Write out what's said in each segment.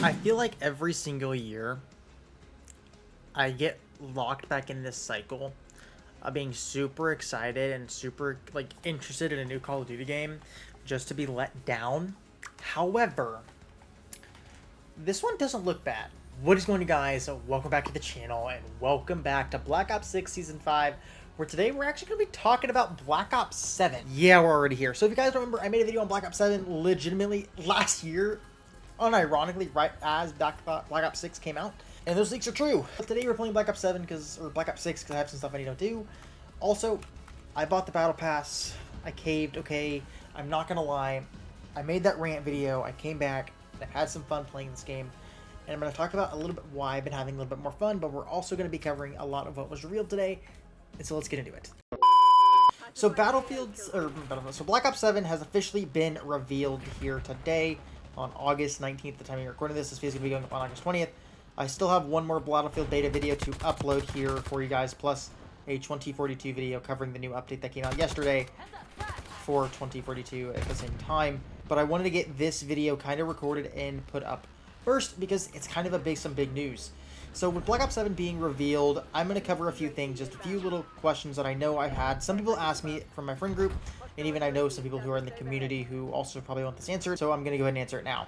I feel like every single year I get locked back in this cycle of being super excited and super interested in a new Call of Duty game just to be let down. However, this one doesn't look bad. What is going on, guys? Welcome back to the channel and welcome back to Black Ops 6 Season 5, where today we're actually going to be talking about Black Ops 7. Yeah, we're already here. So if you guys remember, I made a video on Black Ops 7 legitimately last year, unironically, right as Black Ops 6 came out. And those leaks are true. But today we're playing Black Ops 7 or Black Ops 6 because I have some stuff I need to do. Also, I bought the Battle Pass. I caved, okay. I'm not going to lie. I made that rant video. I came back. I've had some fun playing this game. And I'm going to talk about a little bit why I've been having a little bit more fun, but we're also going to be covering a lot of what was revealed today. And so let's get into it. So Black Ops 7 has officially been revealed here today on August 19th, the time you're recording this. This video is going to be going up on August 20th. I still have one more Battlefield beta video to upload here for you guys, plus a 2042 video covering the new update that came out yesterday for 2042 at the same time. But I wanted to get this video kind of recorded and put up first because it's kind of some big news. So with Black Ops 7 being revealed, I'm going to cover a few things, just a few little questions that I know I've had. Some people ask me from my friend group, and even I know some people who are in the community who also probably want this answered, so I'm going to go ahead and answer it now.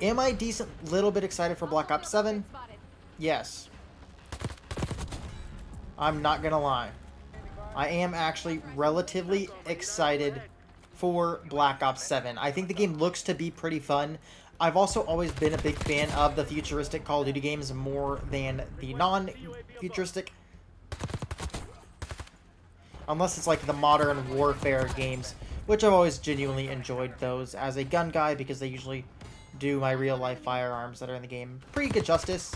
Am I little bit excited for Black Ops 7? Yes. I'm not going to lie. I am actually relatively excited for Black Ops 7. I think the game looks to be pretty fun. I've also always been a big fan of the futuristic Call of Duty games more than the non-futuristic. Unless it's like the modern warfare games, which I've always genuinely enjoyed those as a gun guy because they usually do my real-life firearms that are in the game pretty good justice,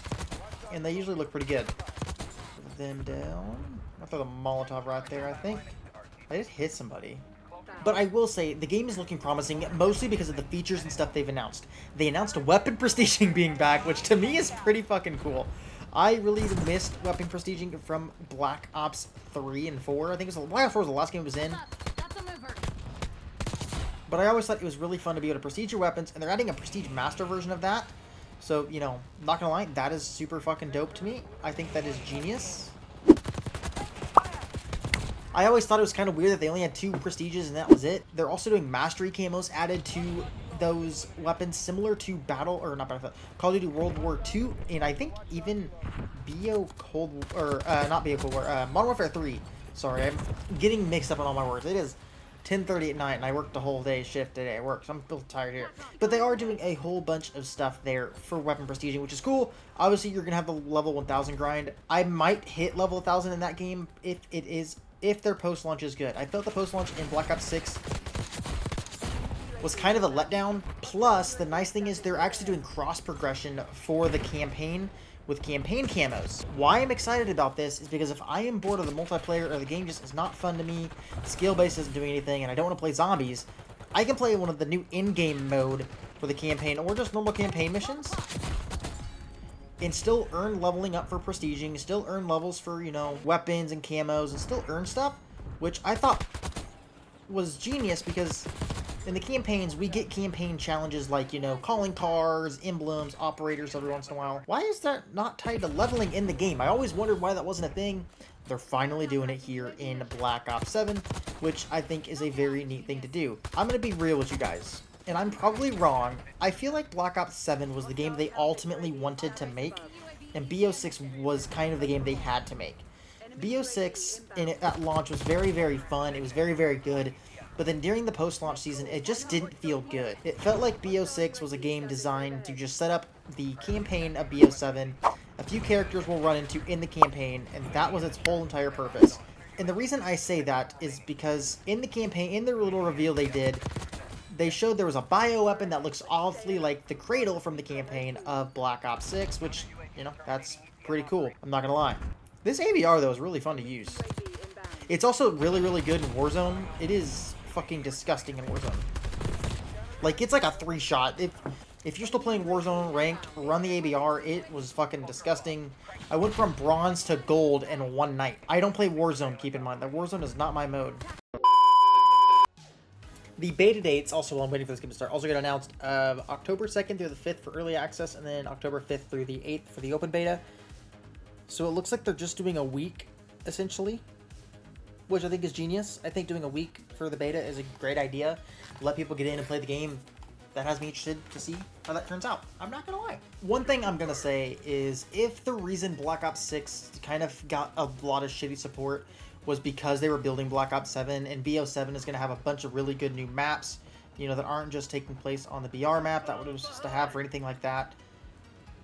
and they usually look pretty good. Put them down. I'll throw the Molotov right there, I think. I just hit somebody. But I will say, the game is looking promising, mostly because of the features and stuff they've announced. They announced weapon prestiging being back, which to me is pretty fucking cool. I really missed weapon prestiging from Black Ops 3 and 4. I think Black Ops 4 was the last game it was in. But I always thought it was really fun to be able to prestige your weapons, and they're adding a Prestige Master version of that. So, you know, not gonna lie, that is super fucking dope to me. I think that is genius. I always thought it was kind of weird that they only had 2 prestiges and that was it. They're also doing Mastery camos added to those weapons, similar to Call of Duty World War II, and I think even Modern Warfare 3. Sorry, I'm getting mixed up on all my words. It is 10:30 at night, and I worked the whole day shift today at work, so I'm a little tired here. But they are doing a whole bunch of stuff there for weapon prestiging, which is cool. Obviously, you're going to have the level 1000 grind. I might hit level 1000 in that game if their post-launch is good. I felt the post-launch in Black Ops 6 was kind of a letdown. Plus, the nice thing is they're actually doing cross-progression for the campaign with campaign camos. Why I'm excited about this is because if I am bored of the multiplayer or the game just is not fun to me, skill-based isn't doing anything, and I don't want to play zombies, I can play one of the new in-game mode for the campaign or just normal campaign missions and still earn leveling up for prestiging, still earn levels for, you know, weapons and camos, and still earn stuff, which I thought was genius because in the campaigns, we get campaign challenges like, you know, calling cars, emblems, operators every once in a while. Why is that not tied to leveling in the game? I always wondered why that wasn't a thing. They're finally doing it here in Black Ops 7, which I think is a very neat thing to do. I'm going to be real with you guys, and I'm probably wrong. I feel like Black Ops 7 was the game they ultimately wanted to make, and BO6 was kind of the game they had to make. BO6 at launch was very, very fun. It was very, very good. But then during the post-launch season, it just didn't feel good. It felt like BO6 was a game designed to just set up the campaign of BO7. A few characters we'll run into in the campaign, and that was its whole entire purpose. And the reason I say that is because in the campaign, in their little reveal they did, they showed there was a bioweapon that looks awfully like the Cradle from the campaign of Black Ops 6, which, you know, that's pretty cool. I'm not gonna lie. This AVR, though, is really fun to use. It's also really, really good in Warzone. It is fucking disgusting in Warzone. Like, it's like a 3-shot. If you're still playing Warzone ranked, run the ABR. It was fucking disgusting. I went from bronze to gold in one night. I don't play Warzone, keep in mind. That Warzone is not my mode. The beta dates, also while I'm waiting for this game to start, also get announced October 2nd through the 5th for early access, and then October 5th through the 8th for the open beta. So it looks like they're just doing a week, essentially, which I think is genius. I think doing a week for the beta is a great idea. Let people get in and play the game. That has me interested to see how that turns out. I'm not gonna lie. One thing I'm gonna say is if the reason Black Ops 6 kind of got a lot of shitty support was because they were building Black Ops 7, and BO7 is gonna have a bunch of really good new maps, you know, that aren't just taking place on the BR map that it was supposed to have or anything like that,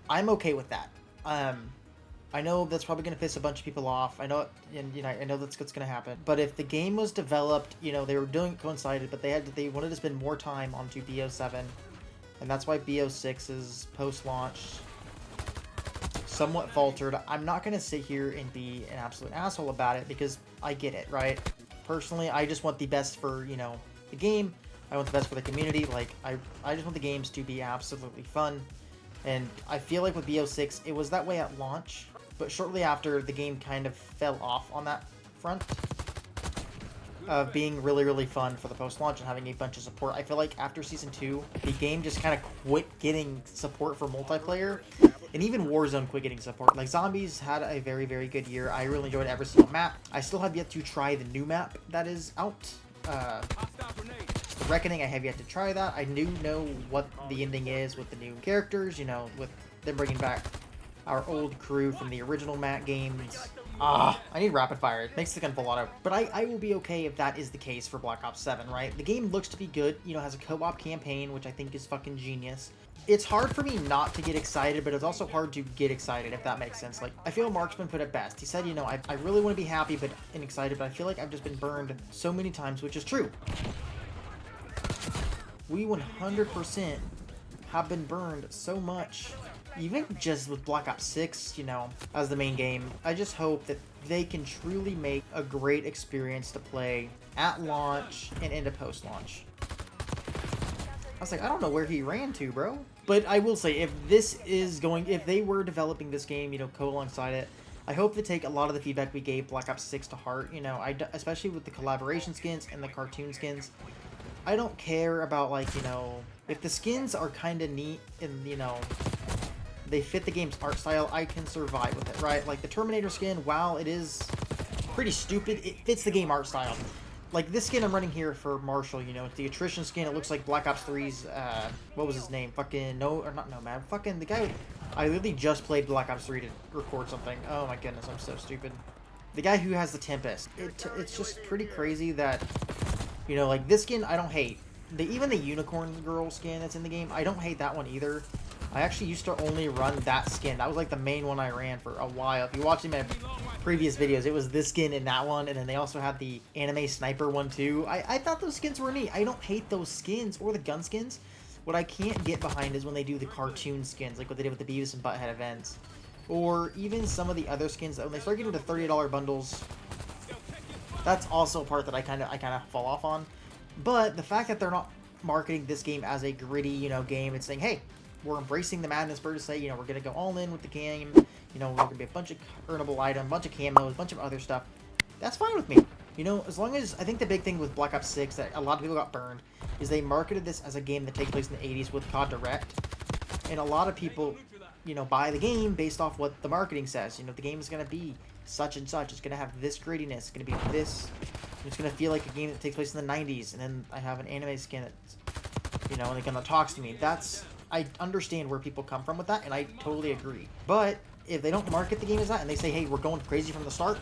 I'm okay with that. I know that's probably going to piss a bunch of people off. I know it, and you know, I know that's what's going to happen. But if the game was developed, you know, they were doing it coincided, but they wanted to spend more time onto BO7, and that's why BO6's post-launch somewhat faltered. I'm not going to sit here and be an absolute asshole about it because I get it, right? Personally, I just want the best for, you know, the game. I want the best for the community. Like, I just want the games to be absolutely fun. And I feel like with BO6, it was that way at launch. But shortly after, the game kind of fell off on that front of being really, really fun for the post-launch and having a bunch of support. I feel like after Season 2, the game just kind of quit getting support for multiplayer. And even Warzone quit getting support. Like, Zombies had a very, very good year. I really enjoyed every single map. I still have yet to try the new map that is out. Reckoning, I have yet to try that. I do know what the ending is with the new characters, you know, with them bringing back our old crew from the original map games. I need rapid fire. It makes the gun full auto. But I will be okay if that is the case for Black Ops 7, right? The game looks to be good. You know, has a co-op campaign, which I think is fucking genius. It's hard for me not to get excited, but it's also hard to get excited, if that makes sense. Like, I feel Marksman put it best. He said, you know, I really want to be happy and excited, but I feel like I've just been burned so many times, which is true. We 100% have been burned so much. Even just with Black Ops 6, you know, as the main game, I just hope that they can truly make a great experience to play at launch and into post-launch. I was like, I don't know where he ran to, bro. But I will say, if they were developing this game, you know, alongside it, I hope to take a lot of the feedback we gave Black Ops 6 to heart, you know, especially with the collaboration skins and the cartoon skins. I don't care about, like, you know, if the skins are kind of neat and, you know, they fit the game's art style, I can survive with it, right? Like the Terminator skin, while it is pretty stupid, it fits the game art style. Like this skin I'm running here for Marshall, you know, it's the attrition skin. It looks like Black Ops 3's, what was his name? Fucking, fucking the guy, I literally just played Black Ops 3 to record something. Oh my goodness, I'm so stupid. The guy who has the Tempest. It's just pretty crazy that, you know, like this skin I don't hate. Even the Unicorn Girl skin that's in the game, I don't hate that one either. I actually used to only run that skin. That was like the main one I ran for a while. If you watch my previous videos, it was this skin and that one, and then they also had the anime sniper one too. I thought those skins were neat. I don't hate those skins or the gun skins. What I can't get behind is when they do the cartoon skins, like what they did with the Beavis and Butthead events. Or even some of the other skins that when they start getting to $30 bundles, that's also a part that I kind of fall off on. But the fact that they're not marketing this game as a gritty, you know, game and saying, hey, we're embracing the madness for to say, you know, we're going to go all in with the game. You know, we're going to be a bunch of earnable items, a bunch of camos, a bunch of other stuff. That's fine with me. You know, as long as, I think the big thing with Black Ops 6 that a lot of people got burned is they marketed this as a game that takes place in the 80s with COD Direct. And a lot of people, you know, buy the game based off what the marketing says. You know, the game is going to be such and such. It's going to have this grittiness. It's going to be this. It's going to feel like a game that takes place in the 90s. And then I have an anime skin that's, you know, and it kind of talks to me. I understand where people come from with that, and I totally agree. But if they don't market the game as that, and they say, hey, we're going crazy from the start,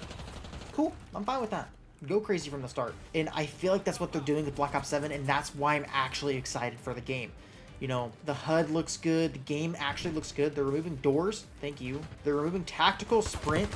cool, I'm fine with that. Go crazy from the start. And I feel like that's what they're doing with Black Ops 7, and that's why I'm actually excited for the game. You know, the HUD looks good, the game actually looks good. They're removing doors, thank you. They're removing tactical sprint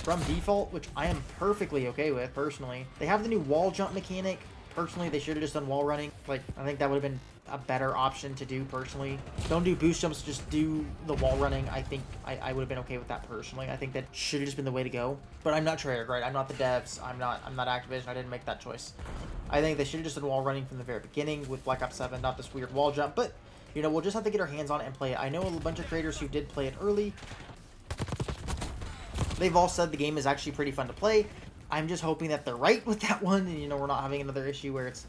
from default, which I am perfectly okay with, personally. They have the new wall jump mechanic. Personally, they should have just done wall running. Like, I think that would have been a better option to do, personally. Don't do boost jumps, just do the wall running. I think I would have been okay with that, personally. I think that should have just been the way to go. But I'm not Treyarch, right? I'm not the devs. I'm not Activision. I didn't make that choice. I think they should have just done wall running from the very beginning with Black Ops 7, not this weird wall jump. But, you know, we'll just have to get our hands on it and play it. I know a bunch of creators who did play it early. They've all said the game is actually pretty fun to play. I'm just hoping that they're right with that one, and, you know, we're not having another issue where it's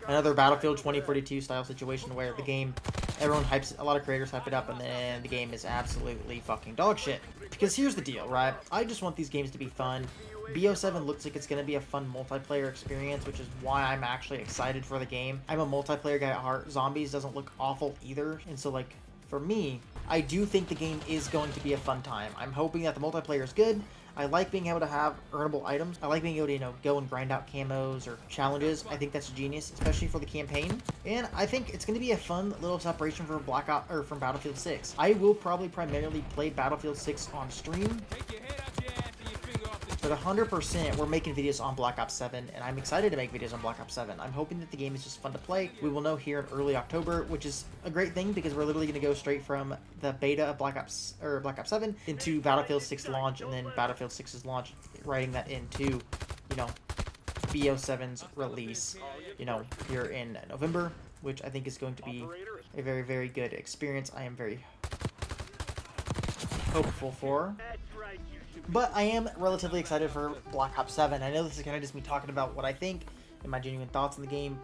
another Battlefield 2042 style situation where the game, everyone hypes it, a lot of creators hype it up, and then the game is absolutely fucking dog shit. Because here's the deal, right? I just want these games to be fun. BO7 looks like it's going to be a fun multiplayer experience, which is why I'm actually excited for the game. I'm a multiplayer guy at heart. Zombies doesn't look awful either, and so, like, for me, I do think the game is going to be a fun time. I'm hoping that the multiplayer is good. I like being able to have earnable items. I like being able to, go and grind out camos or challenges. I think that's genius, especially for the campaign. And I think it's going to be a fun little separation from from Battlefield 6. I will probably primarily play Battlefield 6 on stream. But 100%, we're making videos on Black Ops 7, and I'm excited to make videos on Black Ops 7. I'm hoping that the game is just fun to play. We will know here in early October, which is a great thing because we're literally going to go straight from the beta of Black Ops 7 into Battlefield 6 launch, and then Battlefield 6's launch, writing that into, BO7's release, here in November, which I think is going to be a very, very good experience. I am very hopeful for. But I am relatively excited for Black Ops 7. I know this is kind of just me talking about what I think and my genuine thoughts on the game.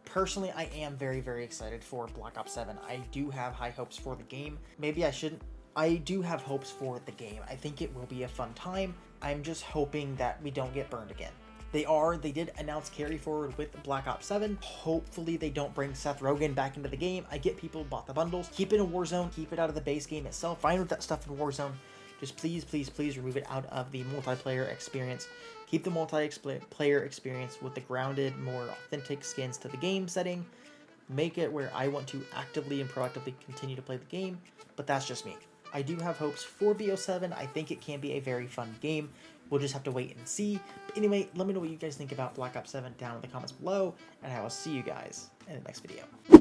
Personally, I am very, very excited for Black Ops 7. I do have high hopes for the game. Maybe I shouldn't. I do have hopes for the game. I think it will be a fun time. I'm just hoping that we don't get burned again. They did announce carry forward with Black Ops 7. Hopefully they don't bring Seth Rogen back into the game. I get people bought the bundles. Keep it in Warzone. Keep it out of the base game itself. Fine with that stuff in Warzone. Just please, please, please remove it out of the multiplayer experience. Keep the multiplayer experience with the grounded, more authentic skins to the game setting. Make it where I want to actively and proactively continue to play the game, but that's just me. I do have hopes for BO7. I think it can be a very fun game. We'll just have to wait and see. But anyway, let me know what you guys think about Black Ops 7 down in the comments below, and I will see you guys in the next video.